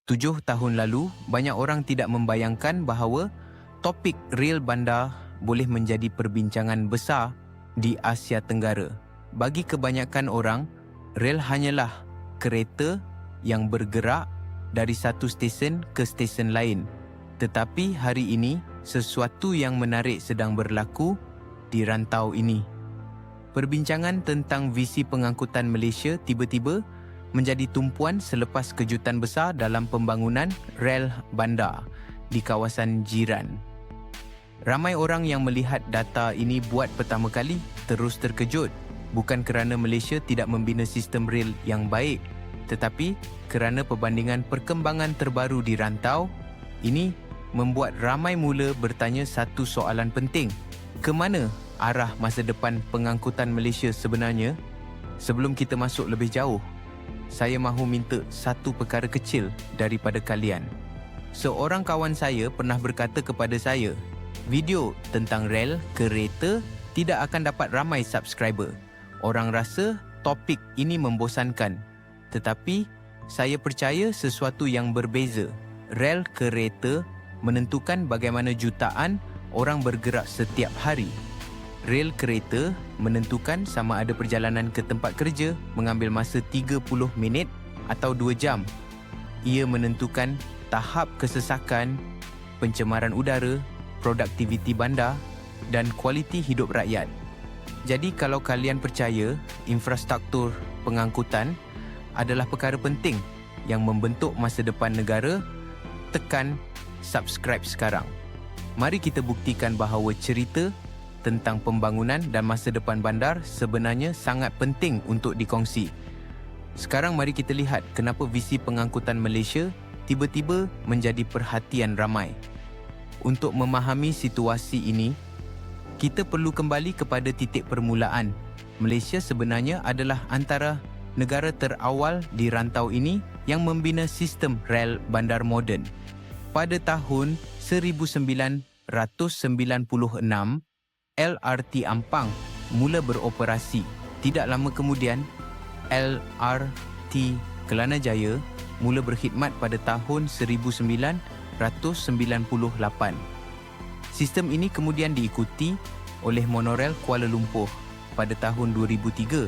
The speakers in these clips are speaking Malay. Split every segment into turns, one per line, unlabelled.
7 tahun lalu, banyak orang tidak membayangkan bahawa topik rel bandar boleh menjadi perbincangan besar di Asia Tenggara. Bagi kebanyakan orang, rel hanyalah kereta yang bergerak dari satu stesen ke stesen lain. Tetapi hari ini, sesuatu yang menarik sedang berlaku di rantau ini. Perbincangan tentang visi pengangkutan Malaysia tiba-tiba menjadi tumpuan selepas kejutan besar dalam pembangunan rel bandar di kawasan jiran. Ramai orang yang melihat data ini buat pertama kali terus terkejut, bukan kerana Malaysia tidak membina sistem rel yang baik, tetapi kerana perbandingan perkembangan terbaru di rantau ini membuat ramai mula bertanya satu soalan penting. Ke mana arah masa depan pengangkutan Malaysia sebenarnya? Sebelum kita masuk lebih jauh, saya mahu minta satu perkara kecil daripada kalian. Seorang kawan saya pernah berkata kepada saya, video tentang rel kereta tidak akan dapat ramai subscriber. Orang rasa topik ini membosankan. Tetapi saya percaya sesuatu yang berbeza. Rel kereta menentukan bagaimana jutaan orang bergerak setiap hari. Rel kereta menentukan sama ada perjalanan ke tempat kerja mengambil masa 30 minit atau 2 jam. Ia menentukan tahap kesesakan, pencemaran udara, produktiviti bandar dan kualiti hidup rakyat. Jadi kalau kalian percaya infrastruktur pengangkutan adalah perkara penting yang membentuk masa depan negara, tekan subscribe sekarang. Mari kita buktikan bahawa cerita tentang pembangunan dan masa depan bandar sebenarnya sangat penting untuk dikongsi. Sekarang mari kita lihat kenapa visi pengangkutan Malaysia tiba-tiba menjadi perhatian ramai. Untuk memahami situasi ini, kita perlu kembali kepada titik permulaan. Malaysia sebenarnya adalah antara negara terawal di rantau ini yang membina sistem rel bandar moden. Pada tahun 1996, LRT Ampang mula beroperasi. Tidak lama kemudian, LRT Kelana Jaya mula berkhidmat pada tahun 1998. Sistem ini kemudian diikuti oleh monorel Kuala Lumpur pada tahun 2003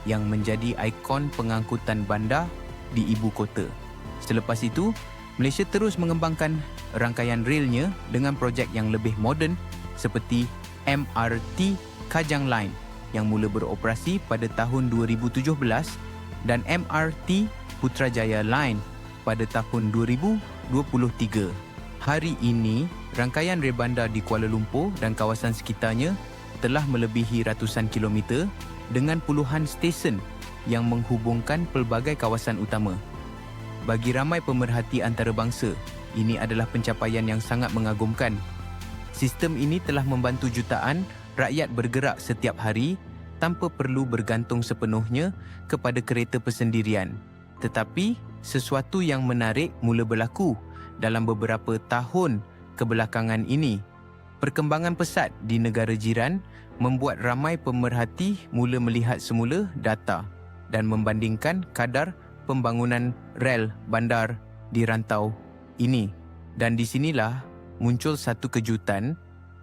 yang menjadi ikon pengangkutan bandar di ibu kota. Selepas itu, Malaysia terus mengembangkan rangkaian relnya dengan projek yang lebih moden seperti MRT Kajang Line yang mula beroperasi pada tahun 2017 dan MRT Putrajaya Line pada tahun 2023. Hari ini, rangkaian rel bandar di Kuala Lumpur dan kawasan sekitarnya telah melebihi ratusan kilometer dengan puluhan stesen yang menghubungkan pelbagai kawasan utama. Bagi ramai pemerhati antarabangsa, ini adalah pencapaian yang sangat mengagumkan. Sistem ini telah membantu jutaan rakyat bergerak setiap hari tanpa perlu bergantung sepenuhnya kepada kereta persendirian. Tetapi, sesuatu yang menarik mula berlaku dalam beberapa tahun kebelakangan ini. Perkembangan pesat di negara jiran membuat ramai pemerhati mula melihat semula data dan membandingkan kadar pembangunan rel bandar di rantau ini. Dan di sinilah muncul satu kejutan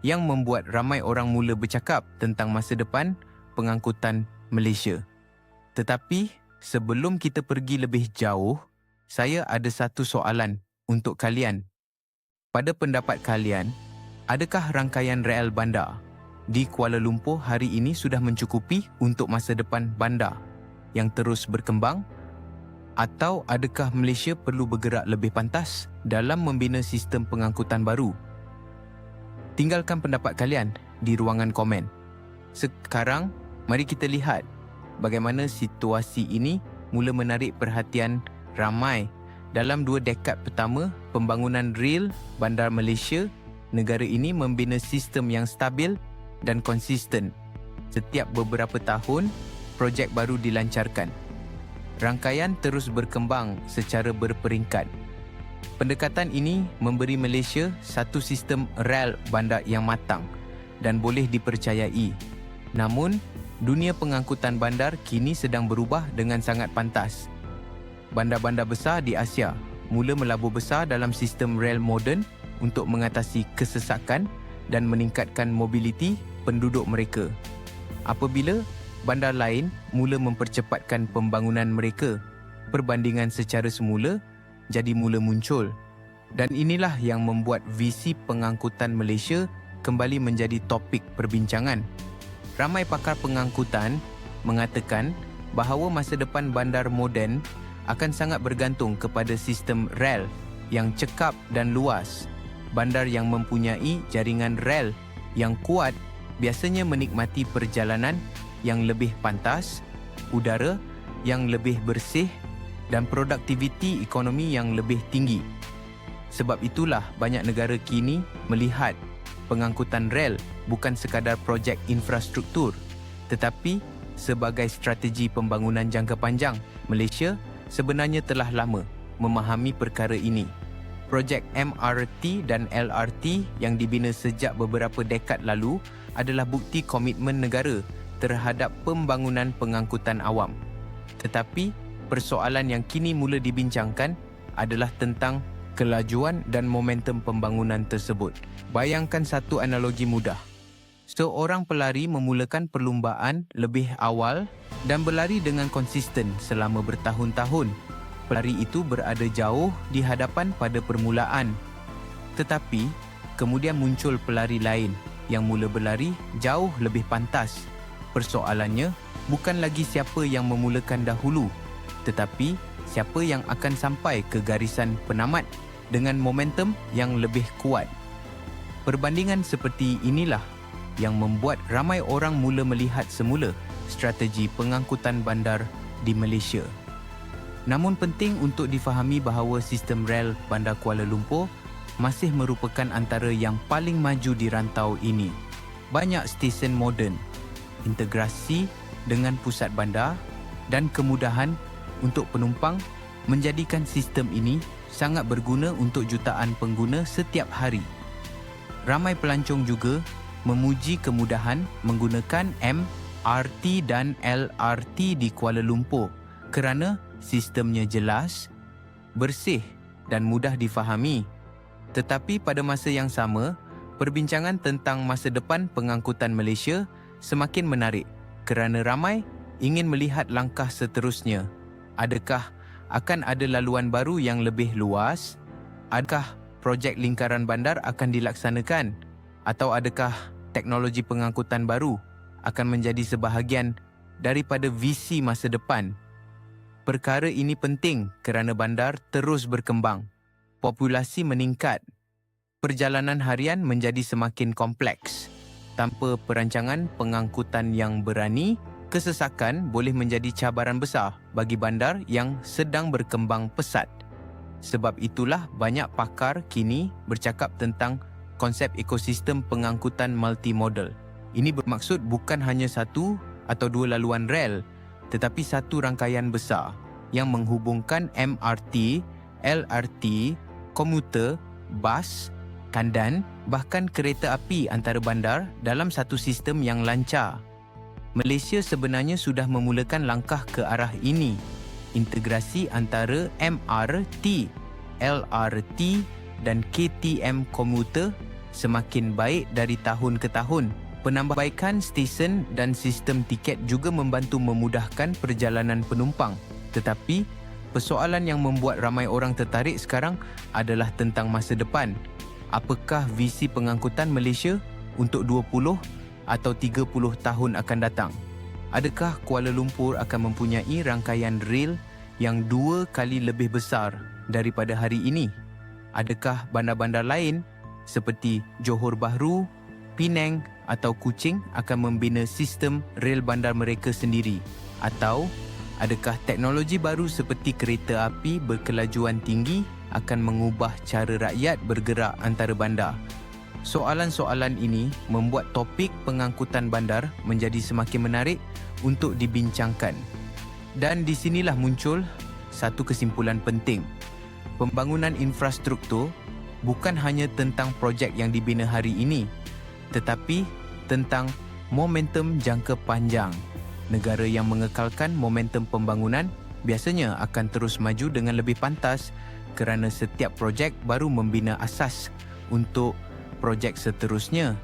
yang membuat ramai orang mula bercakap tentang masa depan pengangkutan Malaysia. Tetapi sebelum kita pergi lebih jauh, saya ada satu soalan untuk kalian. Pada pendapat kalian, adakah rangkaian rel bandar di Kuala Lumpur hari ini sudah mencukupi untuk masa depan bandar yang terus berkembang? Atau adakah Malaysia perlu bergerak lebih pantas dalam membina sistem pengangkutan baru? Tinggalkan pendapat kalian di ruangan komen. Sekarang, mari kita lihat bagaimana situasi ini mula menarik perhatian ramai. Dalam 2 dekad pertama pembangunan rel bandar Malaysia, negara ini membina sistem yang stabil dan konsisten. Setiap beberapa tahun, projek baru dilancarkan. Rangkaian terus berkembang secara berperingkat. Pendekatan ini memberi Malaysia satu sistem rel bandar yang matang dan boleh dipercayai. Namun, dunia pengangkutan bandar kini sedang berubah dengan sangat pantas. Bandar-bandar besar di Asia mula melabur besar dalam sistem rel moden untuk mengatasi kesesakan dan meningkatkan mobiliti penduduk mereka. Apabila bandar lain mula mempercepatkan pembangunan mereka, perbandingan secara semula jadi mula muncul. Dan inilah yang membuat visi pengangkutan Malaysia kembali menjadi topik perbincangan. Ramai pakar pengangkutan mengatakan bahawa masa depan bandar moden akan sangat bergantung kepada sistem rel yang cekap dan luas. Bandar yang mempunyai jaringan rel yang kuat biasanya menikmati perjalanan yang lebih pantas, udara yang lebih bersih dan produktiviti ekonomi yang lebih tinggi. Sebab itulah banyak negara kini melihat pengangkutan rel bukan sekadar projek infrastruktur, tetapi sebagai strategi pembangunan jangka panjang. Malaysia sebenarnya telah lama memahami perkara ini. Projek MRT dan LRT yang dibina sejak beberapa dekad lalu adalah bukti komitmen negara terhadap pembangunan pengangkutan awam. Tetapi persoalan yang kini mula dibincangkan adalah tentang kelajuan dan momentum pembangunan tersebut. Bayangkan satu analogi mudah. Seorang pelari memulakan perlumbaan lebih awal dan berlari dengan konsisten selama bertahun-tahun. Pelari itu berada jauh di hadapan pada permulaan. Tetapi, kemudian muncul pelari lain yang mula berlari jauh lebih pantas. Persoalannya bukan lagi siapa yang memulakan dahulu, tetapi siapa yang akan sampai ke garisan penamat dengan momentum yang lebih kuat. Perbandingan seperti inilah yang membuat ramai orang mula melihat semula strategi pengangkutan bandar di Malaysia. Namun penting untuk difahami bahawa sistem rel Bandar Kuala Lumpur masih merupakan antara yang paling maju di rantau ini. Banyak stesen moden, integrasi dengan pusat bandar dan kemudahan untuk penumpang menjadikan sistem ini sangat berguna untuk jutaan pengguna setiap hari. Ramai pelancong juga memuji kemudahan menggunakan MRT dan LRT di Kuala Lumpur kerana sistemnya jelas, bersih dan mudah difahami. Tetapi pada masa yang sama, perbincangan tentang masa depan pengangkutan Malaysia semakin menarik kerana ramai ingin melihat langkah seterusnya. Adakah akan ada laluan baru yang lebih luas? Adakah projek lingkaran bandar akan dilaksanakan? Atau adakah teknologi pengangkutan baru akan menjadi sebahagian daripada visi masa depan? Perkara ini penting kerana bandar terus berkembang. Populasi meningkat. Perjalanan harian menjadi semakin kompleks. Tanpa perancangan pengangkutan yang berani, kesesakan boleh menjadi cabaran besar bagi bandar yang sedang berkembang pesat. Sebab itulah banyak pakar kini bercakap tentang konsep ekosistem pengangkutan multimodal. Ini bermaksud bukan hanya satu atau dua laluan rel, tetapi satu rangkaian besar yang menghubungkan MRT, LRT, komuter, bas, kandan, bahkan kereta api antara bandar dalam satu sistem yang lancar. Malaysia sebenarnya sudah memulakan langkah ke arah ini. Integrasi antara MRT, LRT dan KTM komuter semakin baik dari tahun ke tahun. Penambahbaikan stesen dan sistem tiket juga membantu memudahkan perjalanan penumpang. Tetapi, persoalan yang membuat ramai orang tertarik sekarang adalah tentang masa depan. Apakah visi pengangkutan Malaysia untuk 20 atau 30 tahun akan datang? Adakah Kuala Lumpur akan mempunyai rangkaian rel yang 2 kali lebih besar daripada hari ini? Adakah bandar-bandar lain seperti Johor Bahru, Penang atau Kuching akan membina sistem rel bandar mereka sendiri? Atau adakah teknologi baru seperti kereta api berkelajuan tinggi akan mengubah cara rakyat bergerak antara bandar? Soalan-soalan ini membuat topik pengangkutan bandar menjadi semakin menarik untuk dibincangkan. Dan di sinilah muncul satu kesimpulan penting. Pembangunan infrastruktur bukan hanya tentang projek yang dibina hari ini, tetapi tentang momentum jangka panjang. Negara yang mengekalkan momentum pembangunan biasanya akan terus maju dengan lebih pantas kerana setiap projek baru membina asas untuk projek seterusnya.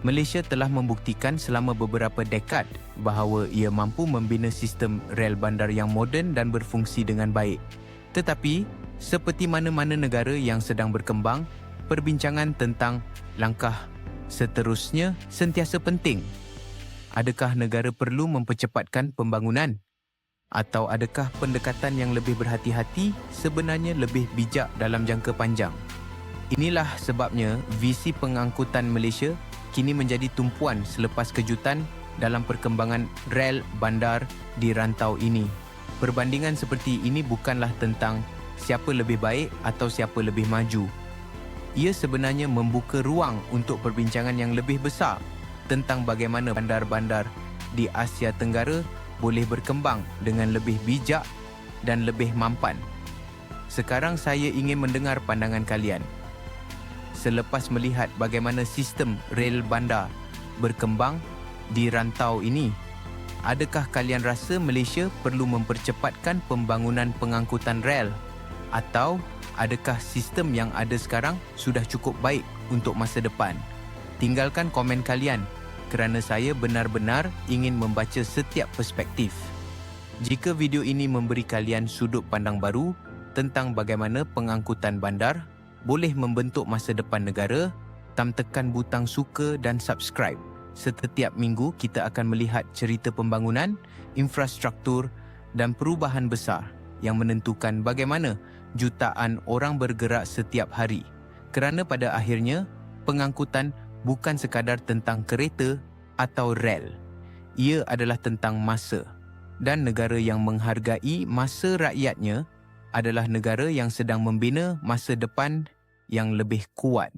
Malaysia telah membuktikan selama beberapa dekad bahawa ia mampu membina sistem rel bandar yang moden dan berfungsi dengan baik. Tetapi, seperti mana-mana negara yang sedang berkembang, perbincangan tentang langkah seterusnya sentiasa penting. Adakah negara perlu mempercepatkan pembangunan? Atau adakah pendekatan yang lebih berhati-hati sebenarnya lebih bijak dalam jangka panjang? Inilah sebabnya visi pengangkutan Malaysia kini menjadi tumpuan selepas kejutan dalam perkembangan rel bandar di rantau ini. Perbandingan seperti ini bukanlah tentang siapa lebih baik atau siapa lebih maju. Ia sebenarnya membuka ruang untuk perbincangan yang lebih besar tentang bagaimana bandar-bandar di Asia Tenggara boleh berkembang dengan lebih bijak dan lebih mampan. Sekarang saya ingin mendengar pandangan kalian. Selepas melihat bagaimana sistem rel bandar berkembang di rantau ini, adakah kalian rasa Malaysia perlu mempercepatkan pembangunan pengangkutan rel? Atau adakah sistem yang ada sekarang sudah cukup baik untuk masa depan? Tinggalkan komen kalian kerana saya benar-benar ingin membaca setiap perspektif. Jika video ini memberi kalian sudut pandang baru tentang bagaimana pengangkutan bandar boleh membentuk masa depan negara, tekan butang suka dan subscribe. Setiap minggu kita akan melihat cerita pembangunan, infrastruktur dan perubahan besar yang menentukan bagaimana jutaan orang bergerak setiap hari. Kerana pada akhirnya, pengangkutan bukan sekadar tentang kereta atau rel. Ia adalah tentang masa. Dan negara yang menghargai masa rakyatnya adalah negara yang sedang membina masa depan yang lebih kuat.